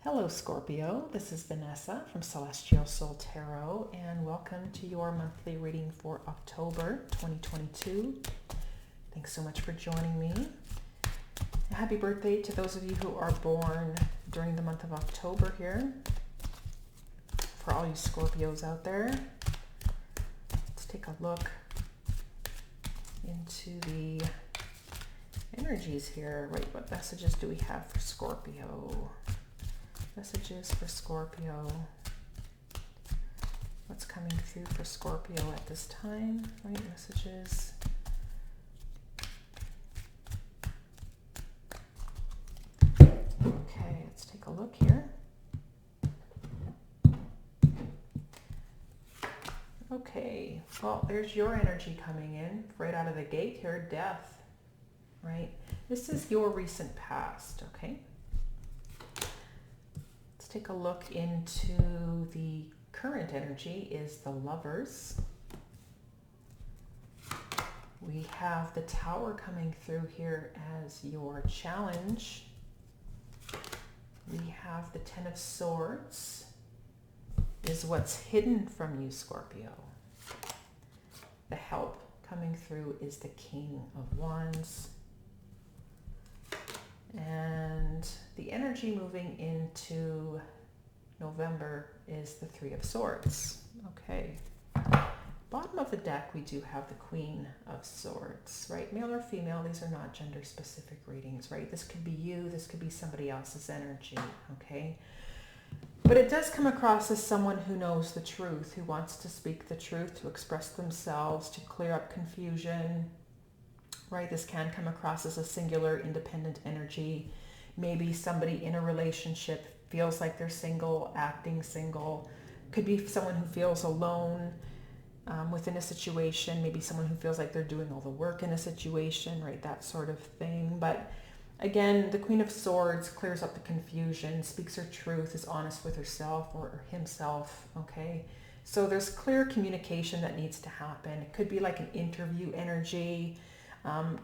Hello Scorpio, this is Vanessa from Celestial Soul Tarot and welcome to your monthly reading for October 2022. Thanks so much for joining me. Happy birthday to those of you who are born during the month of October here. For all you Scorpios out there, let's take a look into the energies here. Right, what messages do we have for Scorpio? Messages for Scorpio. What's coming through for Scorpio at this time? Right, messages. Okay, let's take a look here. Okay, well, there's your energy coming in right out of the gate here, death, right? This is your recent past, okay? Take a look into the current energy is the Lovers. We have the Tower coming through here as your challenge. We have the Ten of Swords is what's hidden from you, Scorpio. The Help coming through is the King of Wands. And the energy moving into November is the Three of Swords. Okay. Bottom of the deck, we do have the Queen of Swords, right? Male or female, these are not gender specific readings, right? This could be you, this could be somebody else's energy, okay? But it does come across as someone who knows the truth, who wants to speak the truth, to express themselves, to clear up confusion, right? This can come across as a singular, independent energy. Maybe somebody in a relationship feels like they're single, acting single. Could be someone who feels alone within a situation. Maybe someone who feels like they're doing all the work in a situation, right? That sort of thing. But again, the Queen of Swords clears up the confusion, speaks her truth, is honest with herself or himself, okay? So there's clear communication that needs to happen. It could be like an interview energy.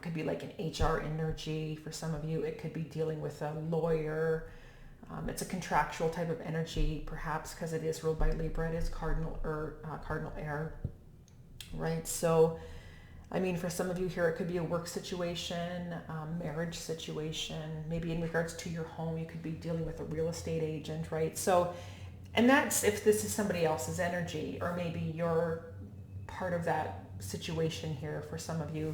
Could be like an HR energy for some of you. It could be dealing with a lawyer. It's a contractual type of energy, perhaps because it is ruled by Libra. It is cardinal air, right? So, I mean, for some of you here, it could be a work situation, marriage situation. Maybe in regards to your home, you could be dealing with a real estate agent, right? So, and that's if this is somebody else's energy, or maybe you're part of that situation here for some of you.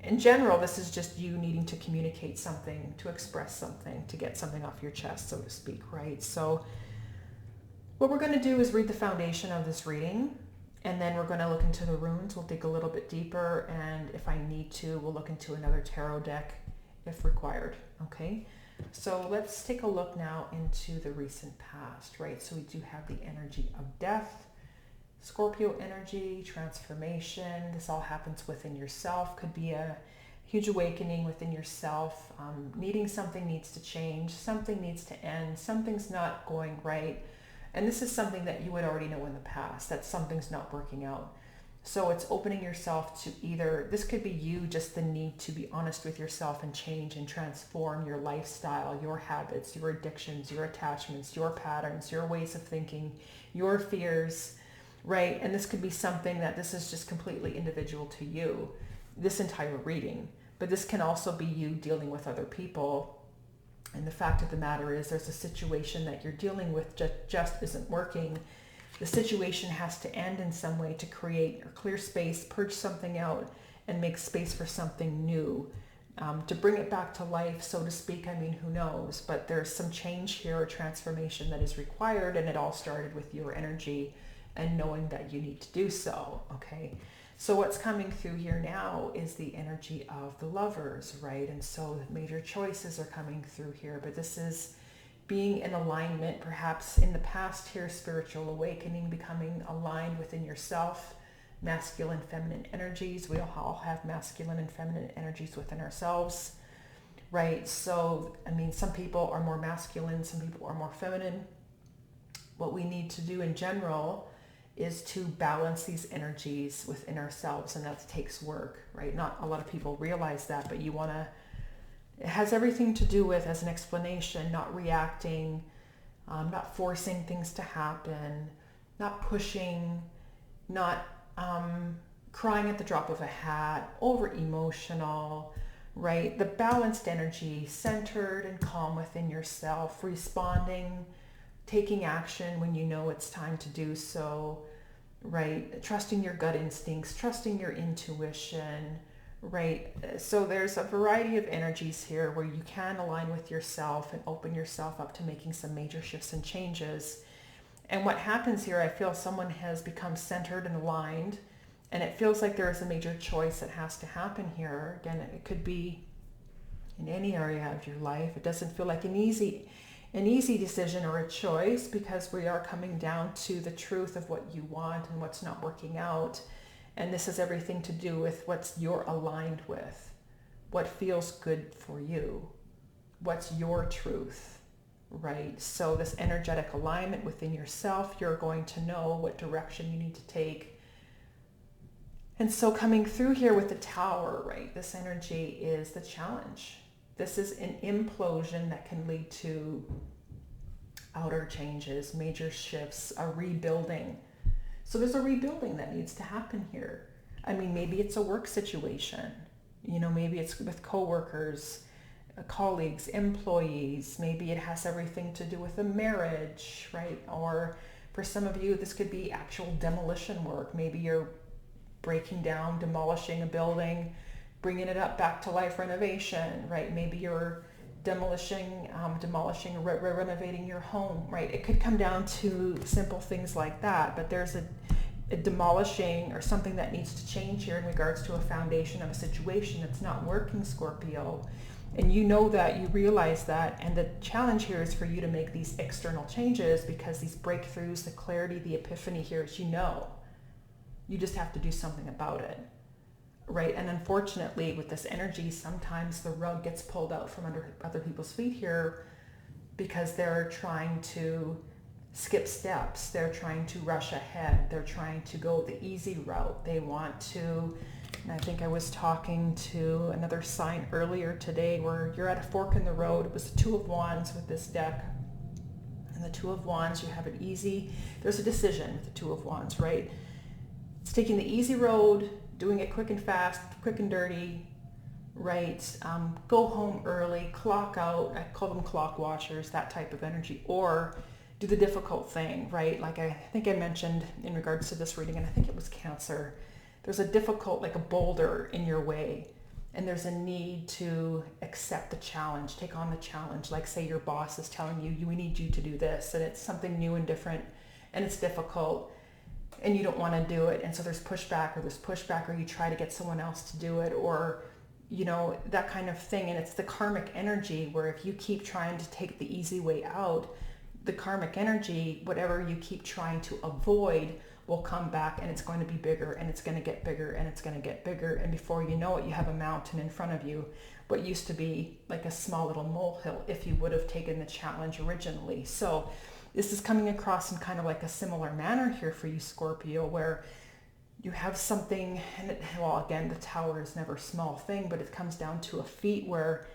In general, this is just you needing to communicate something, to express something, to get something off your chest, so to speak, right? So what we're going to do is read the foundation of this reading, and then we're going to look into the runes. We'll dig a little bit deeper, and if I need to, we'll look into another tarot deck if required, okay? So let's take a look now into the recent past, right? So we do have the energy of death, Scorpio energy, transformation. This all happens within yourself. Could be a huge awakening within yourself. Needing something needs to change. Something needs to end. Something's not going right. And this is something that you would already know in the past, that something's not working out. So it's opening yourself to either, this could be you, just the need to be honest with yourself and change and transform your lifestyle, your habits, your addictions, your attachments, your patterns, your ways of thinking, your fears, right? And this could be something that this is just completely individual to you, this entire reading. But this can also be you dealing with other people. And the fact of the matter is there's a situation that you're dealing with just isn't working. The situation has to end in some way to create or clear space, purge something out, and make space for something new. To bring it back to life, so to speak. I mean, who knows? But there's some change here, or transformation that is required, and it all started with your energy and knowing that you need to do so, okay? So what's coming through here now is the energy of the Lovers, right? And so major choices are coming through here, but this is being in alignment, perhaps in the past here, spiritual awakening, becoming aligned within yourself, masculine, feminine energies. We all have masculine and feminine energies within ourselves, right? So, I mean, some people are more masculine, some people are more feminine. What we need to do in general is to balance these energies within ourselves, and that takes work, right? Not a lot of people realize that, but you want to, it has everything to do with, as an explanation, not reacting not forcing things to happen, not pushing, not crying at the drop of a hat, over emotional, right? The balanced energy, centered and calm within yourself, responding, taking action when you know it's time to do so, right? Trusting your gut instincts, trusting your intuition, right? So there's a variety of energies here where you can align with yourself and open yourself up to making some major shifts and changes. And what happens here, I feel someone has become centered and aligned, and it feels like there is a major choice that has to happen here. Again, it could be in any area of your life. It doesn't feel like an easy decision or a choice, because we are coming down to the truth of what you want and what's not working out. And this has everything to do with what's you're aligned with, what feels good for you, what's your truth, right? So this energetic alignment within yourself, you're going to know what direction you need to take. And so coming through here with the Tower, right, this energy is the challenge. This is an implosion that can lead to outer changes, major shifts, a rebuilding. So there's a rebuilding that needs to happen here. I mean, maybe it's a work situation. You know, maybe it's with coworkers, colleagues, employees. Maybe it has everything to do with a marriage, right? Or for some of you, this could be actual demolition work. Maybe you're breaking down, demolishing a building, bringing it up back to life, renovation, right? Maybe you're demolishing, renovating your home, right? It could come down to simple things like that, but there's a demolishing or something that needs to change here in regards to a foundation of a situation that's not working, Scorpio. And you know that, you realize that, and the challenge here is for you to make these external changes, because these breakthroughs, the clarity, the epiphany here is, you just have to do something about it, right? And unfortunately with this energy, sometimes the rug gets pulled out from under other people's feet here, because they're trying to skip steps, they're trying to rush ahead, they're trying to go the easy route. They want to, and I think I was talking to another sign earlier today where you're at a fork in the road. It was the Two of Wands with this deck. And the Two of Wands, you have it easy. There's a decision with the Two of Wands, right? It's taking the easy road, doing it quick and fast, quick and dirty, right? Go home early, clock out. I call them clock watchers, that type of energy. Or do the difficult thing, right? Like I think I mentioned in regards to this reading, and I think it was Cancer. There's a difficult, like a boulder in your way, and there's a need to accept the challenge, take on the challenge. Like say your boss is telling you, we need you to do this, and it's something new and different, and it's difficult, and you don't want to do it. And so there's pushback, or you try to get someone else to do it, or, that kind of thing. And it's the karmic energy where if you keep trying to take the easy way out, the karmic energy, whatever you keep trying to avoid, will come back, and it's going to be bigger, and it's going to get bigger, and it's going to get bigger. And before you know it, you have a mountain in front of you, what used to be like a small little molehill if you would have taken the challenge originally. So this is coming across in kind of like a similar manner here for you, Scorpio, where you have something, and again, the Tower is never a small thing, but it comes down to a feat where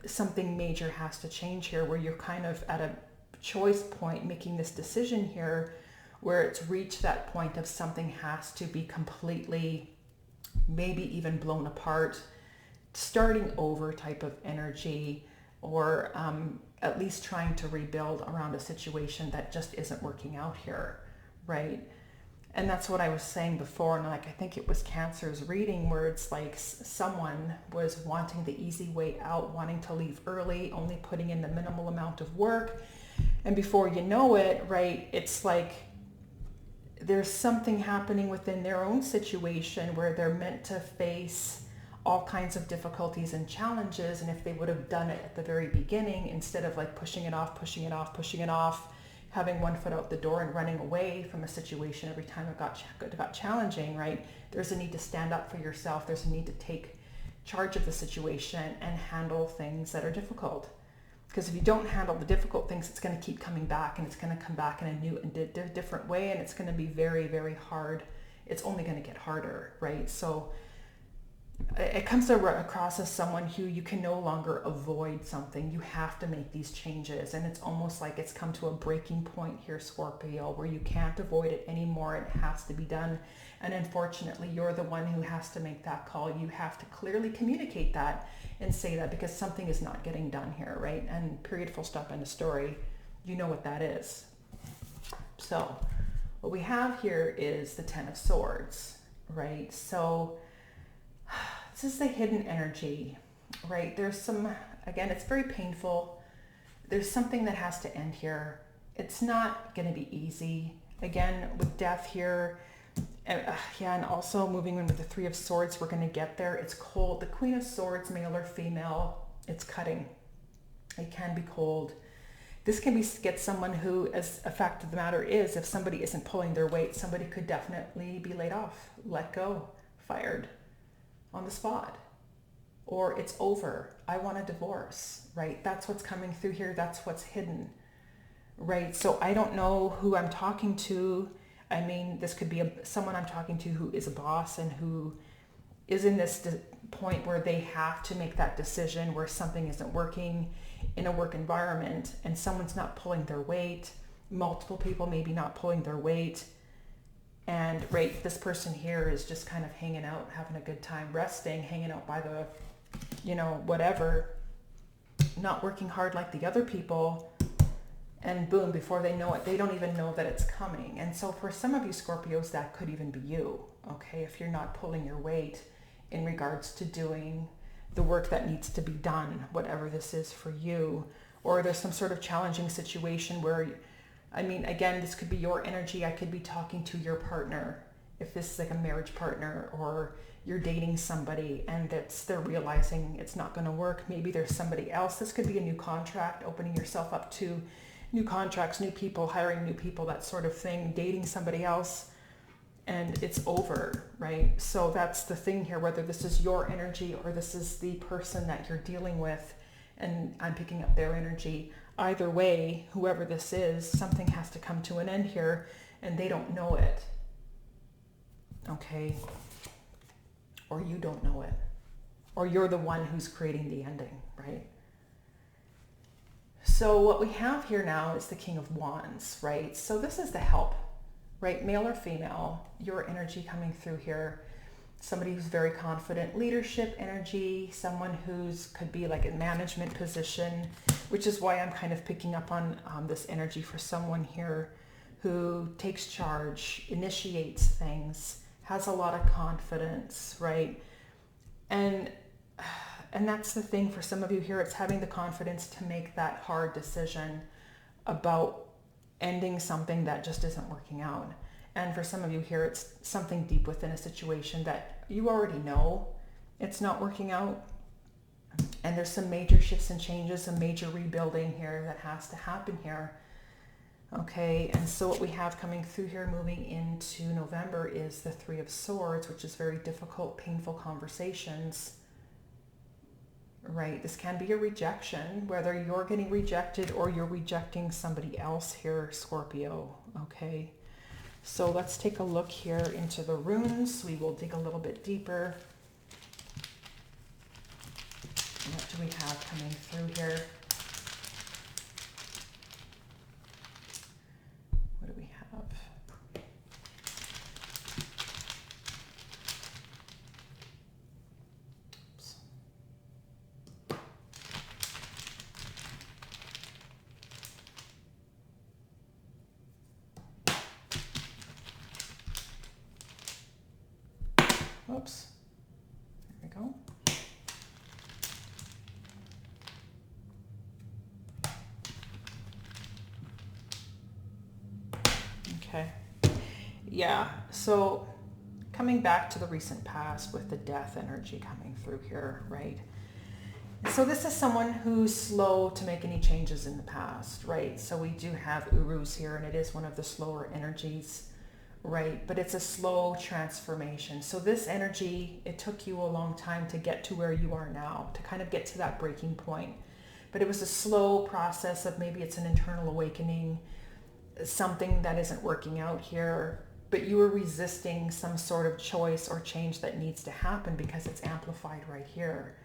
something major has to change here, where you're kind of at a choice point making this decision here, where it's reached that point of something has to be completely, maybe even blown apart, starting over type of energy, or at least trying to rebuild around a situation that just isn't working out here, right? And that's what I was saying before, and like I think it was Cancer's reading, where it's like someone was wanting the easy way out, wanting to leave early, only putting in the minimal amount of work, and before you know it, right, it's like there's something happening within their own situation where they're meant to face all kinds of difficulties and challenges. And if they would have done it at the very beginning, instead of like pushing it off, having one foot out the door and running away from a situation every time it got challenging, right? There's a need to stand up for yourself. There's a need to take charge of the situation and handle things that are difficult. Because if you don't handle the difficult things, it's going to keep coming back, and it's going to come back in a new and different way, and it's going to be very, very hard. It's only going to get harder, right? So it comes across as someone who you can no longer avoid something. You have to make these changes. And it's almost like it's come to a breaking point here, Scorpio, where you can't avoid it anymore. It has to be done. And unfortunately, you're the one who has to make that call. You have to clearly communicate that and say that, because something is not getting done here, right? And period, full stop, end of story. You know what that is. So what we have here is the Ten of Swords, right? So this is the hidden energy, right? There's some, again, it's very painful. There's something that has to end here. It's not going to be easy. Again, with death here, and also moving in with the Three of Swords, we're going to get there. It's cold. The Queen of Swords, male or female, it's cutting. It can be cold. This can get someone who, as a fact of the matter is, if somebody isn't pulling their weight, somebody could definitely be laid off, let go, fired on the spot, or it's over. I want a divorce, right? That's what's coming through here. That's what's hidden, right? So I don't know who I'm talking to. I mean, this could be someone I'm talking to who is a boss and who is in this point where they have to make that decision, where something isn't working in a work environment and someone's not pulling their weight. Multiple people maybe not pulling their weight. And right, this person here is just kind of hanging out, having a good time, resting, hanging out by the, whatever, not working hard like the other people. And boom, before they know it, they don't even know that it's coming. And so for some of you Scorpios, that could even be you, okay? If you're not pulling your weight in regards to doing the work that needs to be done, whatever this is for you, or there's some sort of challenging situation where, again, this could be your energy. I could be talking to your partner, if this is like a marriage partner, or you're dating somebody and they're realizing it's not going to work. Maybe there's somebody else. This could be a new contract, opening yourself up to new contracts, new people, hiring new people, that sort of thing, dating somebody else, and it's over, right? So that's the thing here, whether this is your energy or this is the person that you're dealing with, and I'm picking up their energy. Either way, whoever this is, something has to come to an end here, and they don't know it, okay? Or you don't know it, or you're the one who's creating the ending, right? So what we have here now is the King of Wands, right? So this is the help, right? Male or female, your energy coming through here. Somebody who's very confident, leadership energy, someone who's could be like a management position, which is why I'm kind of picking up on this energy for someone here who takes charge, initiates things, has a lot of confidence, right? And that's the thing for some of you here, it's having the confidence to make that hard decision about ending something that just isn't working out. And for some of you here, it's something deep within a situation that you already know it's not working out. And there's some major shifts and changes, some major rebuilding here that has to happen here. Okay, and so what we have coming through here moving into November is the Three of Swords, which is very difficult, painful conversations. Right, this can be a rejection, whether you're getting rejected or you're rejecting somebody else here, Scorpio, okay? So let's take a look here into the runes. We will dig a little bit deeper. What do we have coming through here? What do we have? Whoops. There we go. Okay. Yeah, so coming back to the recent past with the death energy coming through here, right? So this is someone who's slow to make any changes in the past, right? So we do have Urus here, and it is one of the slower energies, right? But it's a slow transformation. So this energy, it took you a long time to get to where you are now, to kind of get to that breaking point. But it was a slow process of maybe it's an internal awakening, something that isn't working out here, but you are resisting some sort of choice or change that needs to happen because it's amplified right here.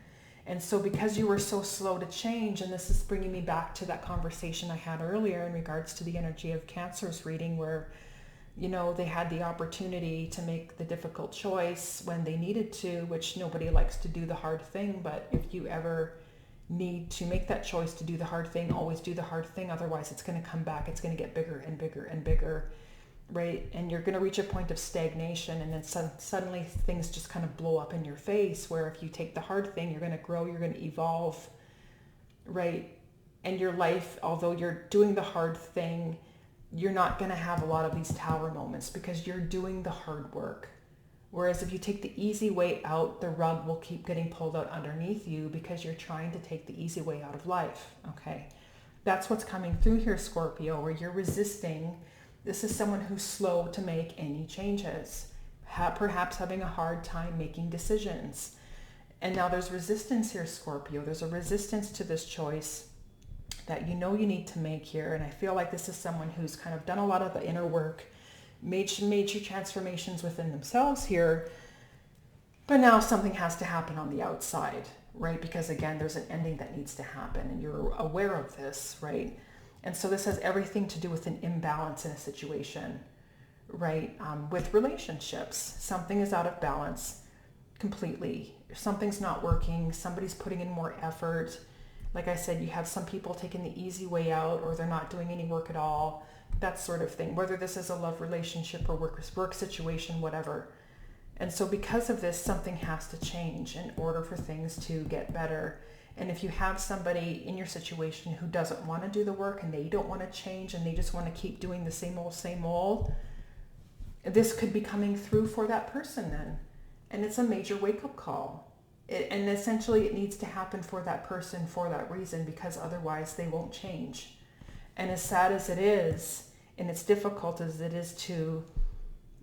And so because you were so slow to change, and this is bringing me back to that conversation I had earlier in regards to the energy of Cancer's reading, where, you know, they had the opportunity to make the difficult choice when they needed to, which nobody likes to do the hard thing. But if you ever need to make that choice to do the hard thing, always do the hard thing. Otherwise, it's going to come back. It's going to get bigger and bigger and bigger, right? And you're going to reach a point of stagnation, and then suddenly things just kind of blow up in your face, where if you take the hard thing, you're going to grow, you're going to evolve, right? And your life, although you're doing the hard thing, you're not going to have a lot of these tower moments because you're doing the hard work. Whereas if you take the easy way out, the rug will keep getting pulled out underneath you because you're trying to take the easy way out of life, okay? That's what's coming through here, Scorpio, where you're resisting. This is someone who's slow to make any changes, perhaps having a hard time making decisions. And now there's resistance here, Scorpio. There's a resistance to this choice that you know you need to make here. And I feel like this is someone who's kind of done a lot of the inner work, made major transformations within themselves here, but now something has to happen on the outside, right? Because again, there's an ending that needs to happen, and you're aware of this, right? And so this has everything to do with an imbalance in a situation, right? With relationships, something is out of balance completely. Something's not working. Somebody's putting in more effort. Like I said, you have some people taking the easy way out, or they're not doing any work at all. That sort of thing, whether this is a love relationship or work situation, whatever. And so because of this, something has to change in order for things to get better. And if you have somebody in your situation who doesn't want to do the work, and they don't want to change, and they just want to keep doing the same old, this could be coming through for that person then. And it's a major wake-up call. And essentially it needs to happen for that person for that reason, because otherwise they won't change. And as sad as it is, and as difficult as it is to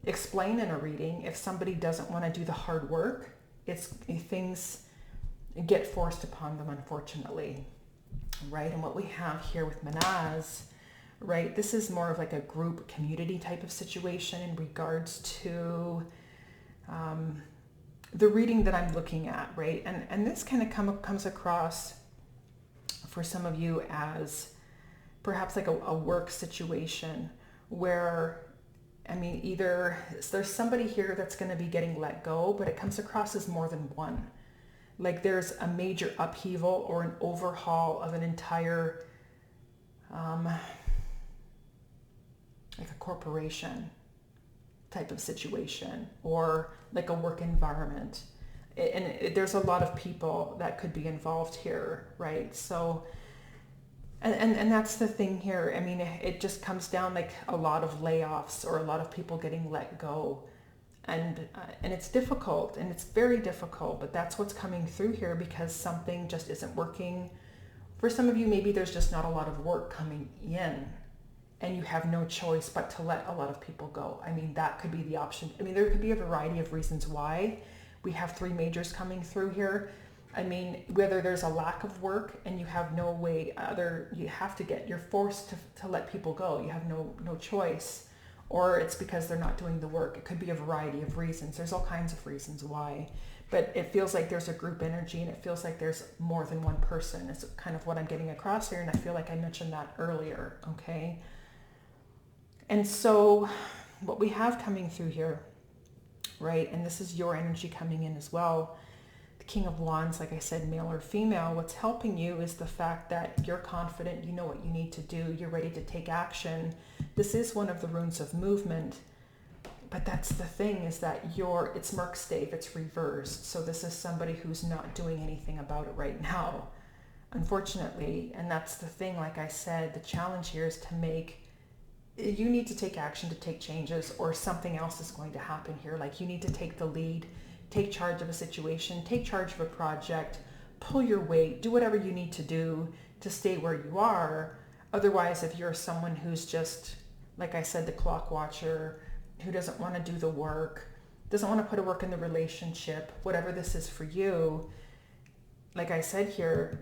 explain in a reading, if somebody doesn't want to do the hard work, things get forced upon them, unfortunately, right? And what we have here with Manaz, right, this is more of like a group community type of situation in regards to the reading that I'm looking at, right? And this kind of comes across for some of you as perhaps like a work situation where, I mean, either there's somebody here that's going to be getting let go, but it comes across as more than one. Like there's a major upheaval or an overhaul of an entire, like a corporation type of situation, or like a work environment. And there's a lot of people that could be involved here, right? So, and that's the thing here. I mean, it just comes down like a lot of layoffs or a lot of people getting let go. And it's difficult, and it's very difficult, but that's what's coming through here because something just isn't working. For some of you, maybe there's just not a lot of work coming in, and you have no choice but to let a lot of people go. I mean, that could be the option. I mean, there could be a variety of reasons why. We have three majors coming through here. I mean, whether there's a lack of work and you have no way you're forced to let people go. You have no choice. Or it's because they're not doing the work. It could be a variety of reasons. There's all kinds of reasons why. But it feels like there's a group energy, and it feels like there's more than one person. It's kind of what I'm getting across here, and I feel like I mentioned that earlier, okay? And so what we have coming through here, right, and this is your energy coming in as well, the King of Wands, like I said, male or female, what's helping you is the fact that you're confident, you know what you need to do, you're ready to take action. This is one of the runes of movement, but that's the thing, is that it's Merkstave, it's reversed. So this is somebody who's not doing anything about it right now, unfortunately. And that's the thing, like I said, the challenge here is you need to take action to take changes, or something else is going to happen here. Like you need to take the lead, take charge of a situation, take charge of a project, pull your weight, do whatever you need to do to stay where you are. Otherwise, if you're someone who's just, like I said, the clock watcher, who doesn't want to do the work, doesn't want to put a work in the relationship, whatever this is for you, like I said here,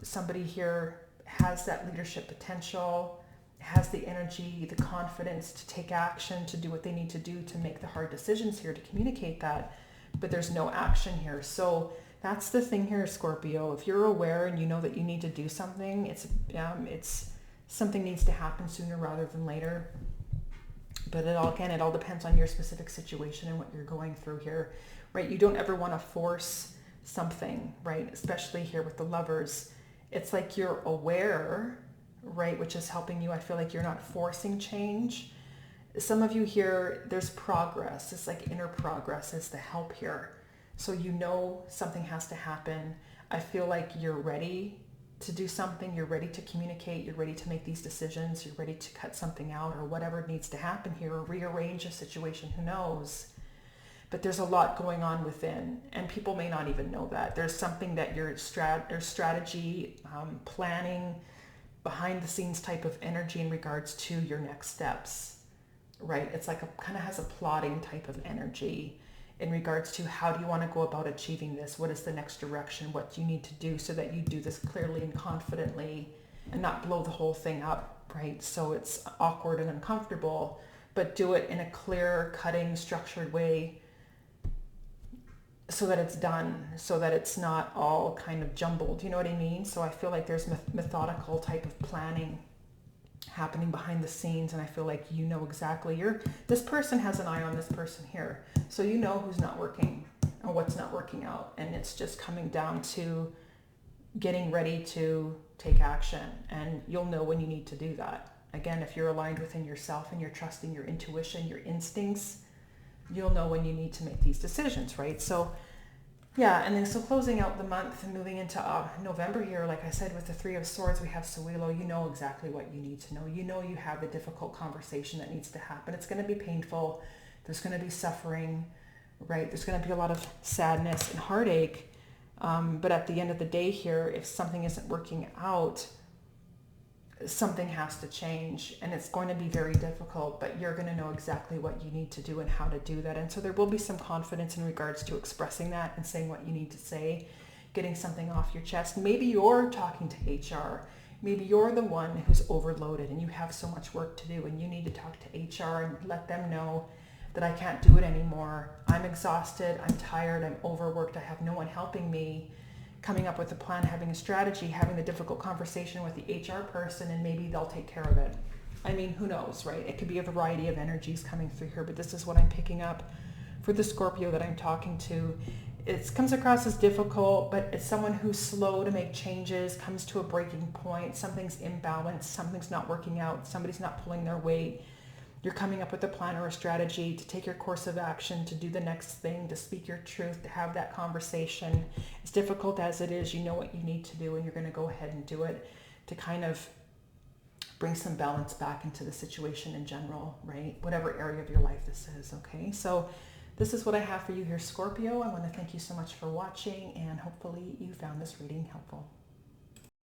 somebody here has that leadership potential, has the energy, the confidence to take action, to do what they need to do, to make the hard decisions here, to communicate that, but there's no action here. So that's the thing here, Scorpio. If you're aware and you know that you need to do something, it's something needs to happen sooner rather than later. But it all depends on your specific situation and what you're going through here, right? You don't ever want to force something, right? Especially here with the Lovers. It's like you're aware, right? Which is helping you. I feel like you're not forcing change. Some of you here, there's progress. It's like inner progress is the help here. So you know something has to happen. I feel like you're ready to do something. You're ready to communicate. You're ready to make these decisions. You're ready to cut something out or whatever needs to happen here, or rearrange a situation. Who knows? But there's a lot going on within, and people may not even know that. There's something that there's strategy, planning, behind the scenes type of energy in regards to your next steps, right? It's like kind of has a plotting type of energy in regards to how do you want to go about achieving this? What is the next direction? What do you need to do so that you do this clearly and confidently and not blow the whole thing up, right? So it's awkward and uncomfortable, but do it in a clear, cutting, structured way so that it's done, so that it's not all kind of jumbled. You know what I mean? So I feel like there's methodical type of planning happening behind the scenes, and I feel like you know exactly this person has an eye on this person here, so you know who's not working and what's not working out, and it's just coming down to getting ready to take action, and you'll know when you need to do that. Again, if you're aligned within yourself and you're trusting your intuition, your instincts, you'll know when you need to make these decisions, right? So yeah, and then so closing out the month and moving into November here, like I said, with the Three of Swords, we have Suelo. You know exactly what you need to know. You know you have the difficult conversation that needs to happen. It's going to be painful. There's going to be suffering, right? There's going to be a lot of sadness and heartache. But at the end of the day here, if something isn't working out, something has to change, and it's going to be very difficult, but you're going to know exactly what you need to do and how to do that. And so there will be some confidence in regards to expressing that and saying what you need to say, getting something off your chest. Maybe you're talking to HR. Maybe you're the one who's overloaded and you have so much work to do, and you need to talk to HR and let them know that I can't do it anymore. I'm exhausted. I'm tired. I'm overworked. I have no one helping me. Coming up with a plan, having a strategy, having the difficult conversation with the HR person, and maybe they'll take care of it. I mean, who knows, right? It could be a variety of energies coming through here, but this is what I'm picking up for the Scorpio that I'm talking to. It comes across as difficult, but it's someone who's slow to make changes, comes to a breaking point, something's imbalanced, something's not working out, somebody's not pulling their weight. You're coming up with a plan or a strategy to take your course of action, to do the next thing, to speak your truth, to have that conversation. As difficult as it is, you know what you need to do, and you're going to go ahead and do it to kind of bring some balance back into the situation in general, right? Whatever area of your life this is, okay? So this is what I have for you here, Scorpio. I want to thank you so much for watching, and hopefully you found this reading helpful.